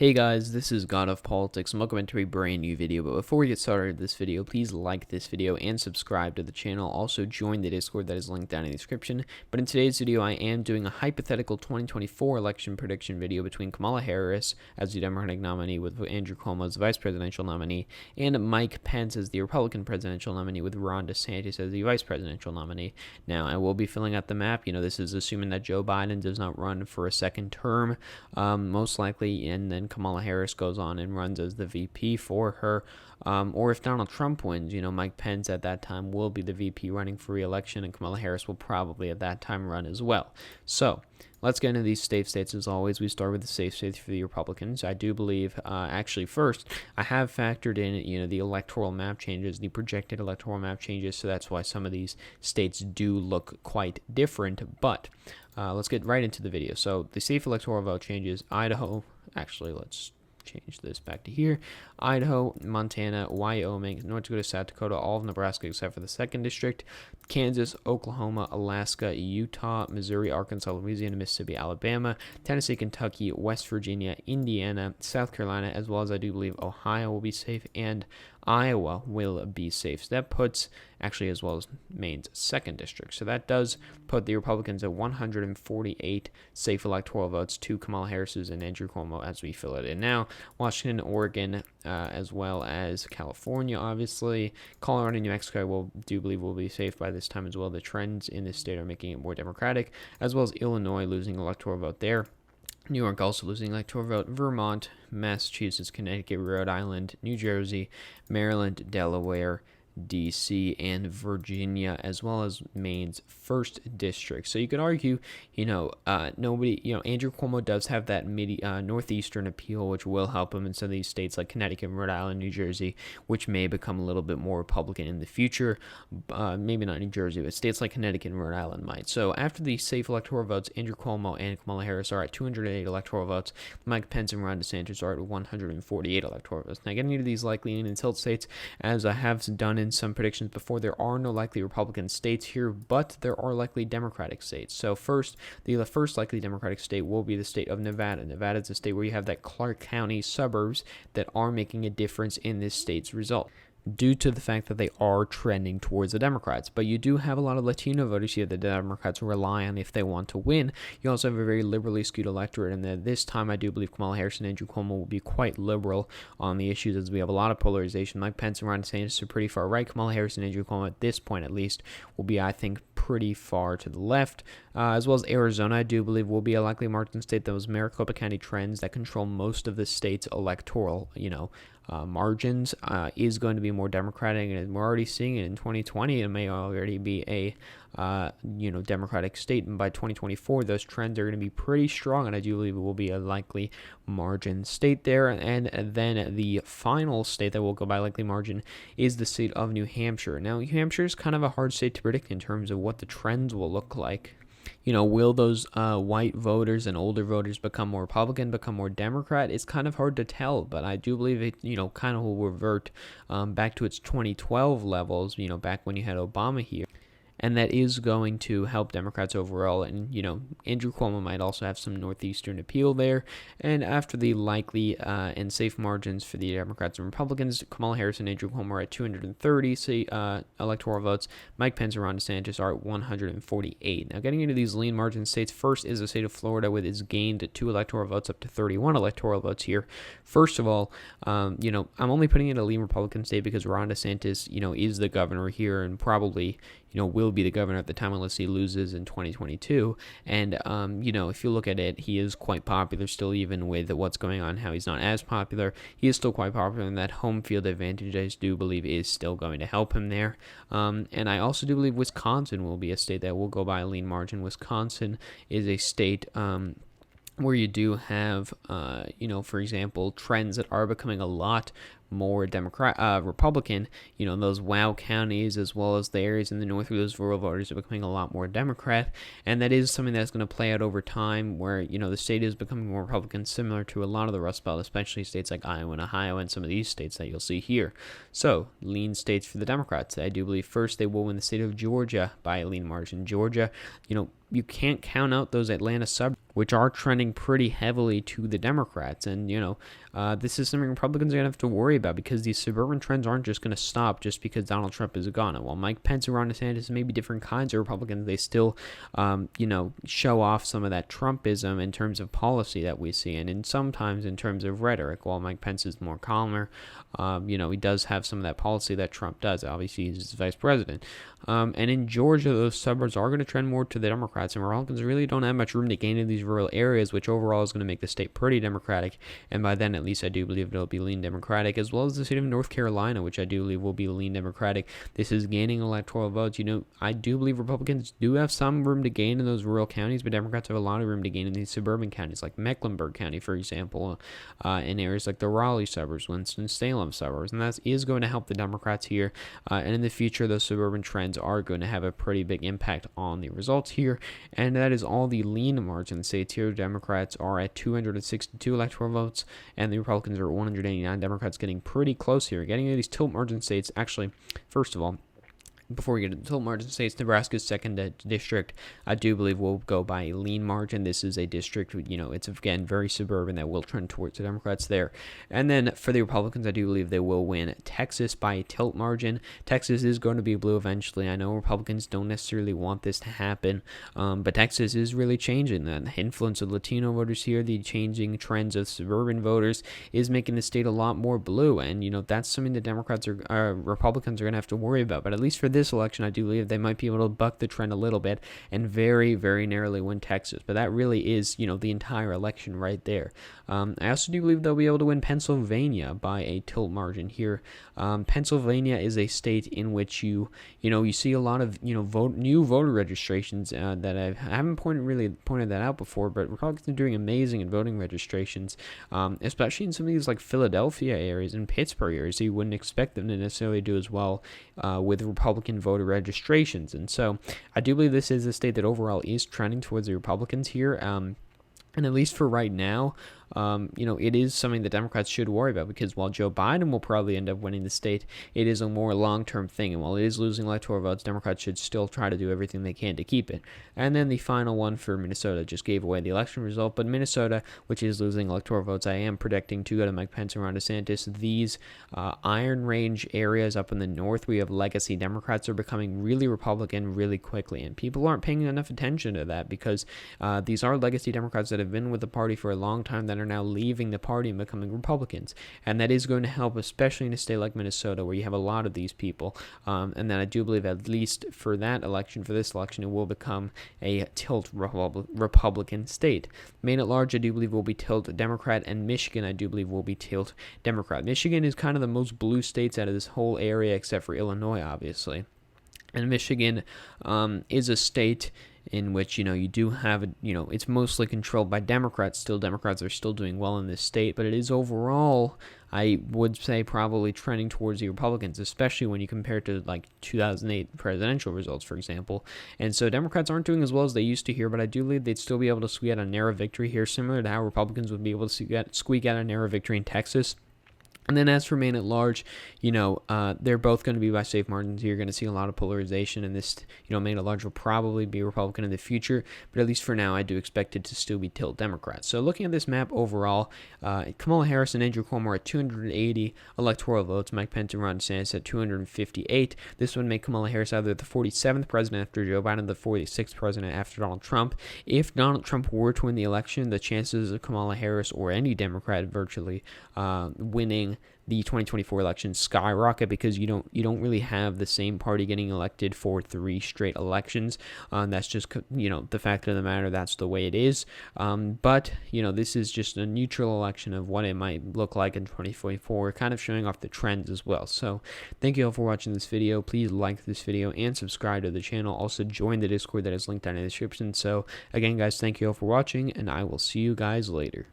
Hey guys, this is God of Politics and welcome into a brand new video. But before we get started with this video, please like this video and subscribe to the channel. Also join the Discord that is linked down in the description. But in today's video, I am doing a hypothetical 2024 election prediction video between Kamala Harris as the Democratic nominee with Andrew Cuomo as the vice presidential nominee and Mike Pence as the Republican presidential nominee with Ron DeSantis as the vice presidential nominee. Now, I will be filling out the map. This is assuming that Joe Biden does not run for a second term, most likely, and then Kamala Harris goes on and runs as the VP for her, or if Donald Trump wins, Mike Pence at that time will be the VP running for re-election, and Kamala Harris will probably at that time run as well. So let's get into these safe states. As always, we start with the safe states for the Republicans. I do believe, actually, first, I have factored in, the electoral map changes, the projected electoral map changes, so that's why some of these states do look quite different, but let's get right into the video. So the safe electoral vote changes: Idaho, actually, let's change this back to here. Idaho, Montana, Wyoming, North Dakota, South Dakota, all of Nebraska except for the 2nd District, Kansas, Oklahoma, Alaska, Utah, Missouri, Arkansas, Louisiana, Mississippi, Alabama, Tennessee, Kentucky, West Virginia, Indiana, South Carolina, as well as I do believe Ohio will be safe, and Iowa will be safe. So that puts, actually, as well as Maine's 2nd District. So that does put the Republicans at 148 safe electoral votes to Kamala Harris's and Andrew Cuomo as we fill it in now. Washington, Oregon, as well as California, obviously. Colorado and New Mexico do believe will be safe by this time as well. The trends in this state are making it more Democratic, as well as Illinois losing electoral vote there. New York also losing electoral vote. Vermont, Massachusetts, Connecticut, Rhode Island, New Jersey, Maryland, Delaware, D.C., and Virginia, as well as Maine's 1st District. So you could argue, nobody, Andrew Cuomo does have that northeastern appeal, which will help him in some of these states like Connecticut, Rhode Island, New Jersey, which may become a little bit more Republican in the future. Maybe not New Jersey, but states like Connecticut and Rhode Island might. So after the safe electoral votes, Andrew Cuomo and Kamala Harris are at 208 electoral votes. Mike Pence and Ron DeSantis are at 148 electoral votes. Now, getting into these likely and tilt states, as I have done in some predictions before, there are no likely Republican states here, but there are likely Democratic states. So first, the first likely Democratic state will be the state of Nevada. Nevada is a state where you have that Clark County suburbs that are making a difference in this state's result, due to the fact that they are trending towards the Democrats. But you do have a lot of Latino voters here that the Democrats rely on if they want to win. You also have a very liberally skewed electorate, and that this time I do believe Kamala Harris and Andrew Cuomo will be quite liberal on the issues, as we have a lot of polarization. Mike Pence and Ron DeSantis are pretty far right. Kamala Harris and Andrew Cuomo, at this point at least, will be, I think, pretty far to the left, as well as Arizona, I do believe, will be a likely margin state. Those Maricopa County trends that control most of the state's electoral, margins, is going to be more Democratic, and we're already seeing it in 2020. It may already be a Democratic state, and by 2024 those trends are going to be pretty strong, and I do believe it will be a likely margin state there. And then the final state that will go by likely margin is the state of New Hampshire. Now, New Hampshire is kind of a hard state to predict in terms of what the trends will look like. Will those white voters and older voters become more Republican, become more Democrat? It's kind of hard to tell, but I do believe it, kind of will revert back to its 2012 levels, back when you had Obama here. And that is going to help Democrats overall. And, Andrew Cuomo might also have some northeastern appeal there. And after the likely and safe margins for the Democrats and Republicans, Kamala Harris and Andrew Cuomo are at 230 electoral votes. Mike Pence and Ron DeSantis are at 148. Now, getting into these lean margin states, first is the state of Florida, with its gained 2 electoral votes up to 31 electoral votes here. First of all, I'm only putting it a lean Republican state because Ron DeSantis, is the governor here and probably, will be the governor at the time unless he loses in 2022. And, if you look at it, he is quite popular still, even with what's going on, how he's not as popular. He is still quite popular, and that home field advantage, I do believe, is still going to help him there. And I also do believe Wisconsin will be a state that will go by a lean margin. Wisconsin is a state where you do have, for example, trends that are becoming a lot more Republican, those WOW counties, as well as the areas in the north where those rural voters are becoming a lot more Democrat. And that is something that's going to play out over time, where, the state is becoming more Republican, similar to a lot of the Rust Belt, especially states like Iowa and Ohio and some of these states that you'll see here. So, lean states for the Democrats. I do believe first they will win the state of Georgia by a lean margin. Georgia, you can't count out those Atlanta suburbs, which are trending pretty heavily to the Democrats. And, this is something Republicans are going to have to worry about, because these suburban trends aren't just going to stop just because Donald Trump is gone. And while Mike Pence and Ron DeSantis may be different kinds of Republicans, they still, show off some of that Trumpism in terms of policy that we see, and sometimes in terms of rhetoric. While Mike Pence is more calmer, he does have some of that policy that Trump does. Obviously, he's vice president. And in Georgia, those suburbs are going to trend more to the Democrats, and Republicans really don't have much room to gain in these rural areas, which overall is going to make the state pretty Democratic. And by then, at least, I do believe it'll be lean Democratic, as well as the state of North Carolina, which I do believe will be lean Democratic. This is gaining electoral votes. I do believe Republicans do have some room to gain in those rural counties, but Democrats have a lot of room to gain in these suburban counties, like Mecklenburg County, for example, in areas like the Raleigh suburbs, Winston-Salem suburbs, and that is going to help the Democrats here. And in the future, those suburban trends are going to have a pretty big impact on the results here. And that is all the lean margin states here. Democrats are at 262 electoral votes, and the Republicans are 189. Democrats getting pretty close here. Getting into these tilt margin states, actually, first of all, before we get into the tilt margin states, Nebraska's second district, I do believe, will go by a lean margin. This is a district, it's again very suburban, that will trend towards the Democrats there. And then for the Republicans, I do believe they will win Texas by a tilt margin. Texas is going to be blue eventually. I know Republicans don't necessarily want this to happen, but Texas is really changing. The influence of Latino voters here, the changing trends of suburban voters, is making the state a lot more blue. And, that's something that Republicans are going to have to worry about. But at least for this election, I do believe they might be able to buck the trend a little bit and very, very narrowly win Texas. But that really is, the entire election right there. I also do believe they'll be able to win Pennsylvania by a tilt margin here. Pennsylvania is a state in which you see a lot of new voter registrations that I haven't pointed that out before, but Republicans are doing amazing in voting registrations, especially in some of these like Philadelphia areas and Pittsburgh areas. So you wouldn't expect them to necessarily do as well with Republican voter registrations. And so I do believe this is a state that overall is trending towards the Republicans here. And at least for right now, it is something that Democrats should worry about, because while Joe Biden will probably end up winning the state, it is a more long-term thing. And while it is losing electoral votes, Democrats should still try to do everything they can to keep it. And then the final one for Minnesota just gave away the election result. But Minnesota, which is losing electoral votes, I am predicting to go to Mike Pence and Ron DeSantis. These Iron Range areas up in the north, we have legacy Democrats, are becoming really Republican really quickly. And people aren't paying enough attention to that, because these are legacy Democrats that have been with the party for a long time that are now leaving the party and becoming Republicans. And that is going to help, especially in a state like Minnesota, where you have a lot of these people. And then I do believe, at least for this election, it will become a tilt Republican state. Maine at large, I do believe, will be tilt Democrat, and Michigan, I do believe, will be tilt Democrat. Michigan is kind of the most blue states out of this whole area, except for Illinois, obviously. And Michigan is a state in which, you do have, it's mostly controlled by Democrats. Still, Democrats are still doing well in this state, but it is overall, I would say, probably trending towards the Republicans, especially when you compare it to, like, 2008 presidential results, for example. And so Democrats aren't doing as well as they used to here, but I do believe they'd still be able to squeak out a narrow victory here, similar to how Republicans would be able to squeak out a narrow victory in Texas. And then as for Maine at large, they're both going to be by safe margins. You're going to see a lot of polarization, and this, Maine at large will probably be Republican in the future, but at least for now, I do expect it to still be tilt Democrat. So looking at this map overall, Kamala Harris and Andrew Cuomo are at 280 electoral votes. Mike Pence and Ron DeSantis at 258. This would make Kamala Harris either the 47th president after Joe Biden, the 46th president after Donald Trump. If Donald Trump were to win the election, the chances of Kamala Harris or any Democrat virtually winning the 2024 election skyrocket, because you don't really have the same party getting elected for 3 straight elections. That's just, the fact of the matter, that's the way it is. But this is just a neutral election of what it might look like in 2024, kind of showing off the trends as well. So thank you all for watching this video. Please like this video and subscribe to the channel. Also join the Discord that is linked down in the description. So again, guys, thank you all for watching, and I will see you guys later.